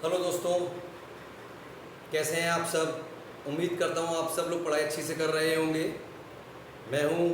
Hello दोस्तों, कैसे हैं आप सब। उम्मीद करता हूँ आप सब लोग पढ़ाई अच्छी से कर रहे होंगे। मैं हूँ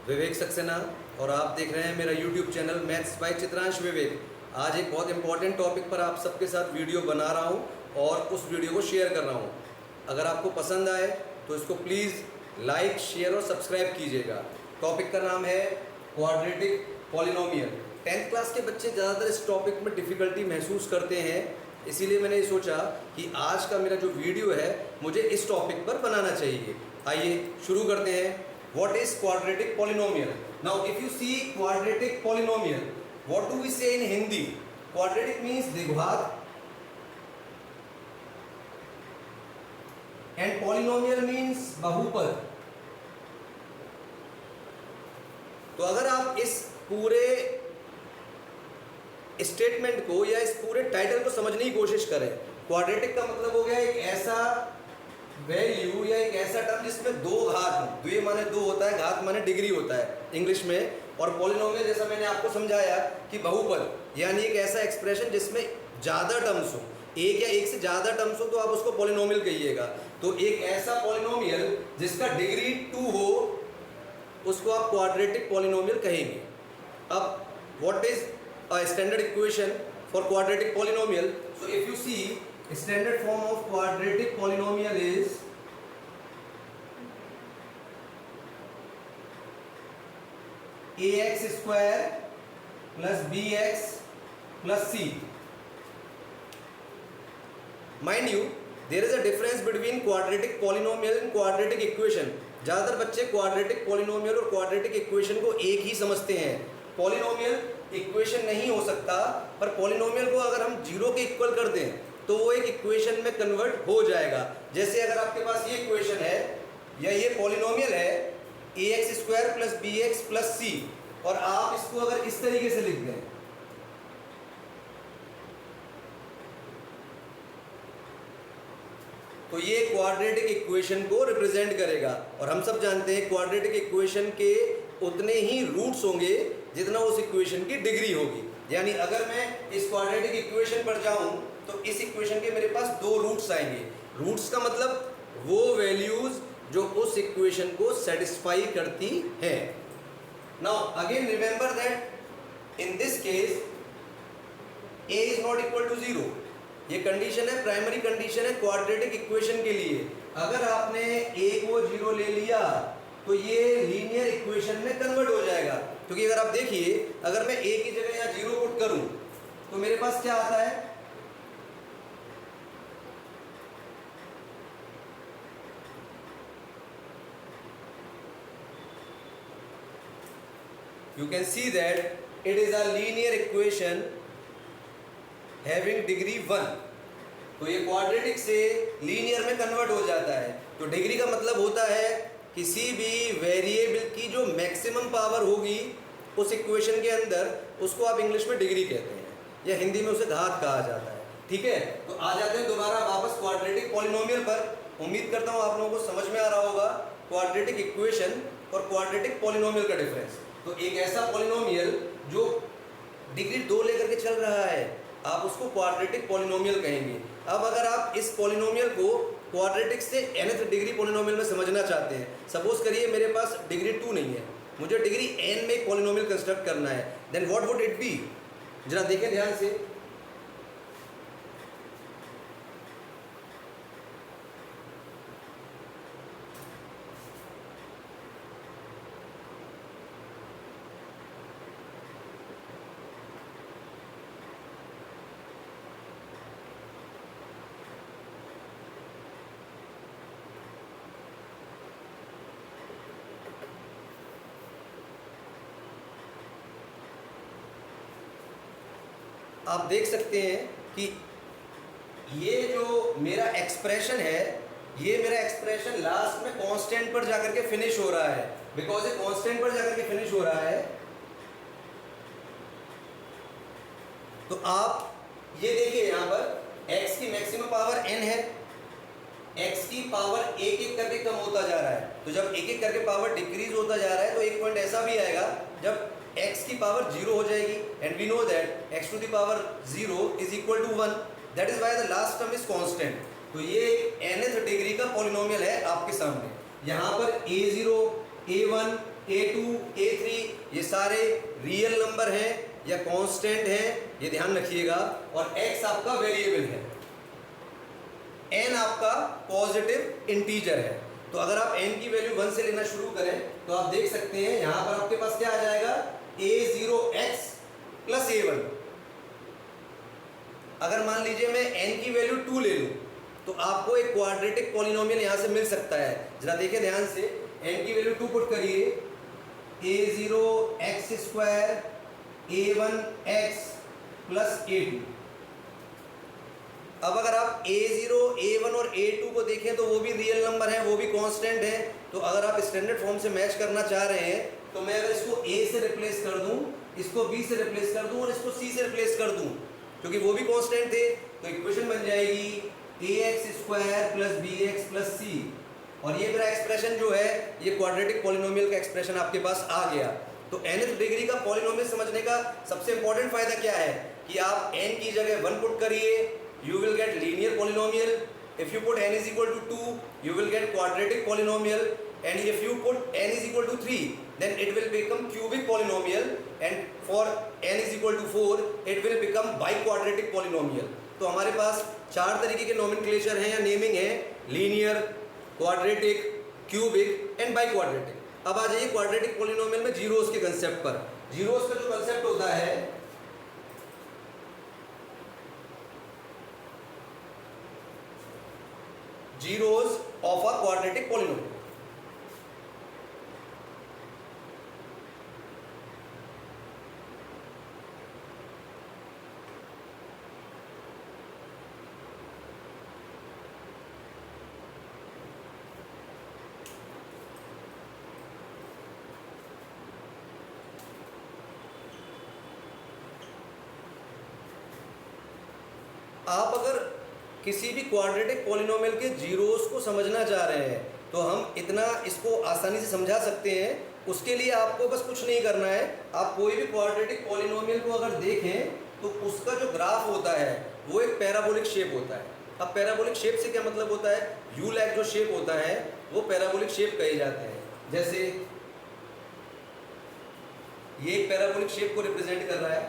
विवेक सक्सेना और आप देख रहे हैं मेरा YouTube channel maths by Chitransh Vivek. आज एक बहुत इंपॉर्टेंट टॉपिक पर आप सबके साथ वीडियो बना रहा हूँ और उस वीडियो को शेयर कर रहा हूँ। अगर आपको पसंद आए तो इसको प्लीज़ लाइक, शेयर और सब्सक्राइब कीजिएगा। टॉपिक का नाम है क्वाड्रेटिक पॉलिनोमियल। 10th क्लास के बच्चे ज़्यादातर इस टॉपिक में डिफ़िकल्टी महसूस करते हैं, इसीलिए मैंने सोचा कि आज का मेरा जो वीडियो है मुझे इस टॉपिक पर बनाना चाहिए। आइए शुरू करते हैं। What is quadratic polynomial? Now if you see quadratic polynomial, what do we say in Hindi? Quadratic means द्विघात एंड पॉलिनोमियल मीन्स बहुपद। तो अगर आप इस पूरे स्टेटमेंट को या इस पूरे टाइटल को समझने की कोशिश करें, क्वाड्रेटिक का मतलब हो गया एक ऐसा वैल्यू या एक ऐसा टर्म जिसमें दो घात हो। द्वि माने दो होता है, घात माने डिग्री होता है इंग्लिश में, और पॉलिनोमियल जैसा मैंने आपको समझाया कि बहुपद यानी एक ऐसा एक्सप्रेशन जिसमें ज़्यादा टर्म्स हो, एक या एक से ज़्यादा टर्म्स हो तो आप उसको पॉलिनोमियल कहिएगा। तो एक ऐसा पॉलिनोमियल जिसका डिग्री 2 हो उसको आप क्वाड्रेटिक पॉलिनोमियल कहेंगे। अब what is a standard equation for quadratic polynomial? So if you see, standard form of quadratic polynomial is ax square plus bx plus c. Mind you, there is a difference between quadratic polynomial and quadratic equation. ज़्यादातर बच्चे quadratic polynomial और quadratic equation को एक ही समझते हैं। Polynomial equation नहीं हो सकता, पर पॉलिनोमियल को अगर हम जीरो के इक्वल कर दें तो वो एक इक्वेशन में कन्वर्ट हो जाएगा। जैसे अगर आपके पास ये इक्वेशन है या ये पॉलिनोमियल है ax square plus bx plus c, और आप इसको अगर इस तरीके से लिख दें तो ये क्वाड्रेटिक इक्वेशन को रिप्रेजेंट करेगा। और हम सब जानते हैं क्वाड्रेटिक इक्वेशन के उतने ही रूट्स होंगे जितना उस इक्वेशन की डिग्री होगी। यानी अगर मैं इस क्वाड्रेटिक इक्वेशन पर जाऊं तो इस इक्वेशन के मेरे पास दो रूट्स आएंगे। रूट्स का मतलब वो वैल्यूज जो उस इक्वेशन को सेटिस्फाई करती है। Now again remember that in this case a is not equal to 0। ये कंडीशन है, प्राइमरी कंडीशन है क्वाड्रेटिक इक्वेशन के लिए। अगर आपने a को 0 ले लिया तो ये लीनियर इक्वेशन में कन्वर्ट हो जाएगा। क्योंकि अगर आप देखिए, अगर मैं a की जगह यहाँ 0 पुट करूं तो मेरे पास क्या आता है? You can see that it is a linear equation having degree 1। तो ये क्वाड्रेटिक से लीनियर में कन्वर्ट हो जाता है। तो डिग्री का मतलब होता है किसी भी वेरिएबल की जो मैक्सिमम पावर होगी उस इक्वेशन के अंदर, उसको आप इंग्लिश में डिग्री कहते हैं या हिंदी में उसे घात कहा जाता है। ठीक है, तो आ जाते हैं दोबारा वापस क्वाड्रेटिक पॉलिनोमियल पर। उम्मीद करता हूँ आप लोगों को समझ में आ रहा होगा क्वाड्रेटिक इक्वेशन और क्वाड्रेटिक पॉलिनोमियल का डिफरेंस। तो एक ऐसा पॉलिनोमियल जो डिग्री 2 लेकर के चल रहा है आप उसको क्वाड्रेटिक पॉलिनोमियल कहेंगे। अब अगर आप इस पॉलिनोमियल को क्वाड्रेटिक से nth डिग्री पॉलिनोमियल में समझना चाहते हैं, सपोज करिए मेरे पास डिग्री 2 नहीं है, मुझे डिग्री n में एक पॉलिनोमियल कंस्ट्रक्ट करना है, then what would it be? जरा देखें ध्यान से। आप देख सकते हैं कि ये जो मेरा एक्सप्रेशन है, ये मेरा एक्सप्रेशन लास्ट में कांस्टेंट पर जाकर के फिनिश हो रहा है। बिकॉज ये कांस्टेंट पर जाकर के फिनिश हो रहा है तो आप ये देखिए यहाँ पर x की मैक्सिमम पावर n है, x की पावर एक एक करके कम होता जा रहा है। तो जब एक एक करके पावर डिक्रीज होता जा रहा है तो एक पॉइंट ऐसा भी आएगा जब x की पावर 0 हो जाएगी, and we know that x to the power 0 is equal to 1। That is why the last term is constant. तो ये nth डिग्री का पॉलिनोमियल है आपके सामने। यहाँ पर a0, a1, a2, a3 ये सारे रियल नंबर हैं या कांस्टेंट हैं, ये ध्यान रखिएगा। और x आपका वेरिएबल है, n आपका पॉजिटिव इंटीजर है। तो अगर आप n की वैल्यू 1 से लेना शुरू करें तो आप देख सकते हैं यहाँ पर आपके पास क्या आ जाएगा, a0x प्लस a1। अगर मान लीजिए मैं n की वैल्यू 2 ले लूँ तो आपको एक क्वाड्रेटिक पॉलिनोमियल यहाँ से मिल सकता है। जरा देखिए ध्यान से, n की वैल्यू 2 पुट करिए, a0x square a1x plus a2। अब अगर आप a0, a1 और a2 को देखें तो वो भी रियल नंबर है, वो भी कांस्टेंट है। तो अगर आप स्टैंडर्ड फॉर्म से मैच करना चाह रहे हैं तो मैं अगर इसको a से रिप्लेस कर दूं, इसको b से रिप्लेस कर दूं और इसको c से रिप्लेस कर दूं, क्योंकि वो भी कांस्टेंट थे, तो इक्वेशन बन जाएगी ax square plus bx plus c। और ये मेरा एक्सप्रेशन जो है ये क्वाड्रेटिक पॉलिनोमियल का एक्सप्रेशन आपके पास आ गया। तो nth डिग्री का पॉलिनोमियल समझने का सबसे इंपॉर्टेंट फायदा क्या है कि आप n की जगह 1 पुट करिए, you will get linear polynomial. If you put n is equal to 2, you will get quadratic polynomial. And if you put n is equal to 3, then it will become cubic polynomial. And for n is equal to 4, it will become biquadratic polynomial. तो हमारे पास 4 तरीके के nomenclature हैं या naming है, linear, quadratic, cubic and biquadratic. अब आ जाइए quadratic polynomial में जीरोस के कंसेप्ट पर। जीरोस का जो कंसेप्ट होता है, zeros of a quadratic polynomial। आप अगर किसी भी क्वाड्रेटिक पॉलिनोमियल के जीरोस को समझना चाह रहे हैं तो हम इतना इसको आसानी से समझा सकते हैं। उसके लिए आपको बस कुछ नहीं करना है, आप कोई भी क्वाड्रेटिक पॉलिनोमियल को अगर देखें तो उसका जो ग्राफ होता है वो एक पैराबोलिक शेप होता है। अब पैराबोलिक शेप से क्या मतलब होता है, यू लाइक जो शेप होता है वो पैराबोलिक शेप कहे जाते हैं। जैसे ये एक पैराबोलिक शेप को रिप्रेजेंट कर रहा है,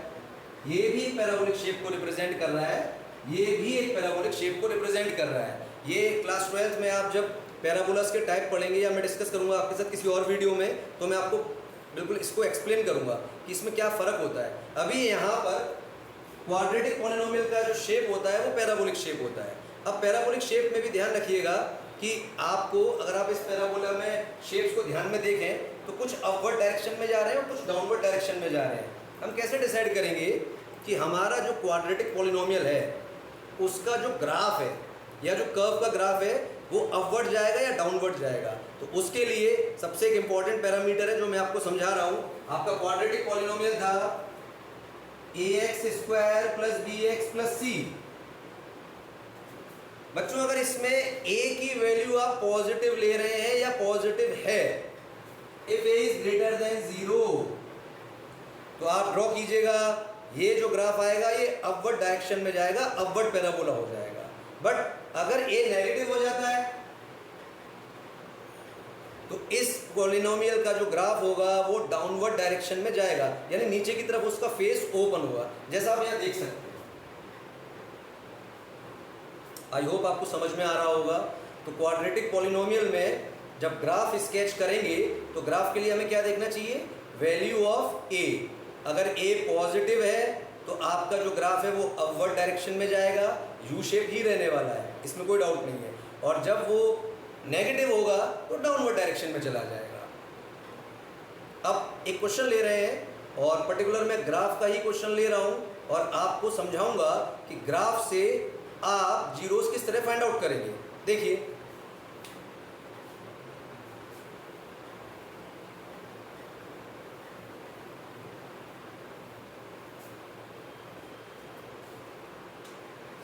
ये भी एक पैराबोलिक शेप को रिप्रेजेंट कर रहा है, ये भी एक पैराबोलिक शेप को रिप्रेजेंट कर रहा है। ये क्लास 12th में आप जब पैराबोलास के टाइप पढ़ेंगे या मैं डिस्कस करूंगा आपके साथ किसी और वीडियो में, तो मैं आपको बिल्कुल इसको एक्सप्लेन करूंगा कि इसमें क्या फ़र्क होता है। अभी यहाँ पर क्वाड्रेटिक पॉलिनोमियल का जो शेप होता है वो पैराबोलिक शेप होता है। अब पैराबोलिक शेप में भी ध्यान रखिएगा कि आपको, अगर आप इस पैराबोला में शेप्स को ध्यान में देखें तो कुछ अपवर्ड डायरेक्शन में जा रहे हैं और कुछ डाउनवर्ड डायरेक्शन में जा रहे हैं। हम कैसे डिसाइड करेंगे कि हमारा जो क्वाड्रेटिक पॉलिनोमियल है उसका जो ग्राफ है या जो कर्व का ग्राफ है वो अपवर्ड जाएगा या डाउनवर्ड जाएगा। तो उसके लिए सबसे एक इंपॉर्टेंट पैरामीटर है जो मैं आपको समझा रहा हूँ। आपका क्वाड्रेटिक पॉलिनोमियल था ax square plus bx plus c। बच्चों अगर इसमें a की वैल्यू आप पॉजिटिव ले रहे हैं या पॉजिटिव है, if a is greater than 0, तो आप ड्रॉ कीजिएगा, ये जो ग्राफ आएगा ये अपवर्ड डायरेक्शन में जाएगा, अपवर्ड पैराबोला हो जाएगा। बट अगर a नेगेटिव हो जाता है तो इस पॉलिनोमियल का जो ग्राफ होगा वो डाउनवर्ड डायरेक्शन में जाएगा, यानी नीचे की तरफ उसका फेस ओपन होगा, जैसा आप यहाँ देख सकते हैं। आई होप आपको समझ में आ रहा होगा। तो क्वाड्रेटिक पॉलिनोमियल में जब ग्राफ स्केच करेंगे तो ग्राफ के लिए हमें क्या देखना चाहिए, वैल्यू ऑफ a। अगर a पॉजिटिव है तो आपका जो ग्राफ है वो अपवर्ड डायरेक्शन में जाएगा, यू शेप ही रहने वाला है, इसमें कोई डाउट नहीं है। और जब वो नेगेटिव होगा तो डाउनवर्ड डायरेक्शन में चला जाएगा। अब एक क्वेश्चन ले रहे हैं और पर्टिकुलर मैं ग्राफ का ही क्वेश्चन ले रहा हूं और आपको समझाऊंगा कि ग्राफ से आप जीरोस किस तरह फाइंड आउट करेंगे। देखिए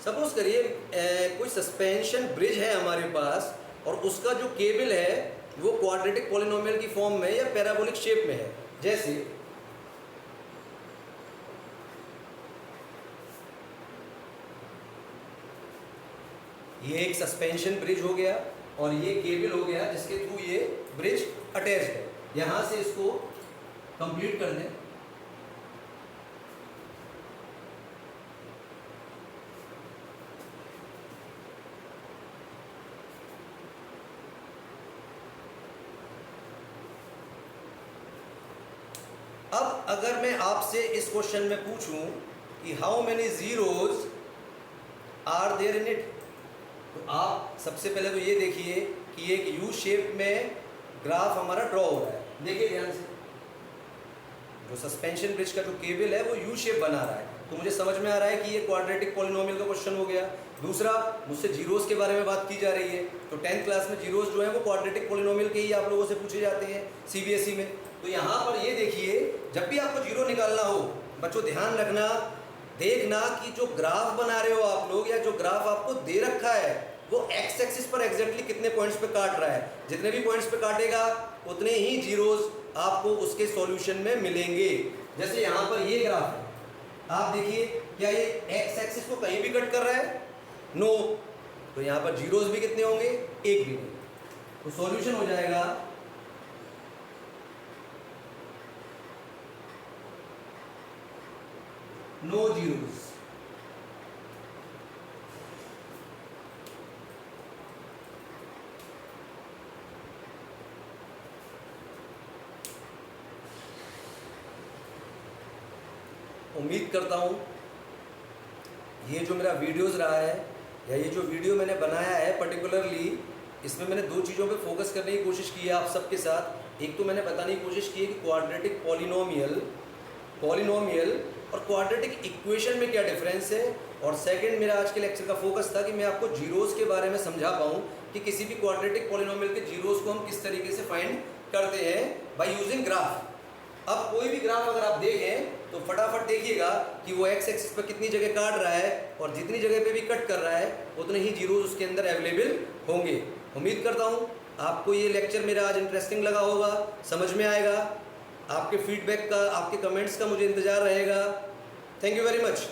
सपोज करिए कोई सस्पेंशन ब्रिज है हमारे पास और उसका जो केबल है वो क्वाड्रेटिक पॉलिनोमियल की फॉर्म में या पैराबोलिक शेप में है। जैसे ये एक सस्पेंशन ब्रिज हो गया और ये केबल हो गया जिसके थ्रू ये ब्रिज अटैच्ड है। यहाँ से इसको कंप्लीट कर दें। अब अगर मैं आपसे इस क्वेश्चन में पूछूं कि how many zeros are there in it, तो आप सबसे पहले तो ये देखिए कि एक यू शेप में ग्राफ हमारा ड्रॉ हो रहा है। देखिए ध्यान से, जो सस्पेंशन ब्रिज का जो केबल है वो यू शेप बना रहा है, तो मुझे समझ में आ रहा है कि ये क्वाड्रेटिक पॉलिनोमियल का क्वेश्चन हो गया। दूसरा, मुझसे जीरोस के बारे में बात की जा रही है, तो 10th क्लास में जीरोस जो है वो क्वाड्रेटिक पॉलिनोमियल के ही आप लोगों से पूछे जाते हैं सीबीएसई में। तो यहाँ पर ये देखिए, जब भी आपको जीरो निकालना हो बच्चों ध्यान रखना, देखना कि जो ग्राफ बना रहे हो आप लोग या जो ग्राफ आपको दे रखा है वो एक्स एक्सिस पर एग्जैक्टली कितने पॉइंट्स पे काट रहा है। जितने भी पॉइंट्स पे काटेगा उतने ही जीरोस आपको उसके सॉल्यूशन में मिलेंगे। जैसे यहाँ पर ये ग्राफ है, आप देखिए क्या ये एक्स एक्सिस को कहीं भी कट कर रहा है? नो। तो यहाँ पर जीरोस भी कितने होंगे? एक भी नहीं। तो सॉल्यूशन हो जाएगा नो जीरोस। उम्मीद करता हूँ ये जो मेरा वीडियोस रहा है या ये जो वीडियो मैंने बनाया है पर्टिकुलरली, इसमें मैंने दो चीज़ों पे फोकस करने की कोशिश की है आप सबके साथ। एक तो मैंने बताने की कोशिश की है कि क्वाड्रेटिक पॉलिनोमियल और क्वाड्रेटिक इक्वेशन में क्या डिफरेंस है, और सेकंड मेरा आज के लेक्चर का फोकस था कि मैं आपको जीरोस के बारे में समझा पाऊँ कि किसी भी क्वाड्रेटिक पॉलिनोमियल के जीरोस को हम किस तरीके से फाइंड करते हैं बाय यूजिंग ग्राफ। अब कोई भी ग्राफ अगर आप देखें तो फटाफट देखिएगा कि वो एक्स एक्सिस पर कितनी जगह काट रहा है, और जितनी जगह पे भी कट कर रहा है उतने ही जीरोस उसके अंदर अवेलेबल होंगे। उम्मीद करता हूँ आपको ये लेक्चर मेरा आज इंटरेस्टिंग लगा होगा, समझ में आएगा। आपके फीडबैक का, आपके कमेंट्स का मुझे इंतज़ार रहेगा। Thank you very much.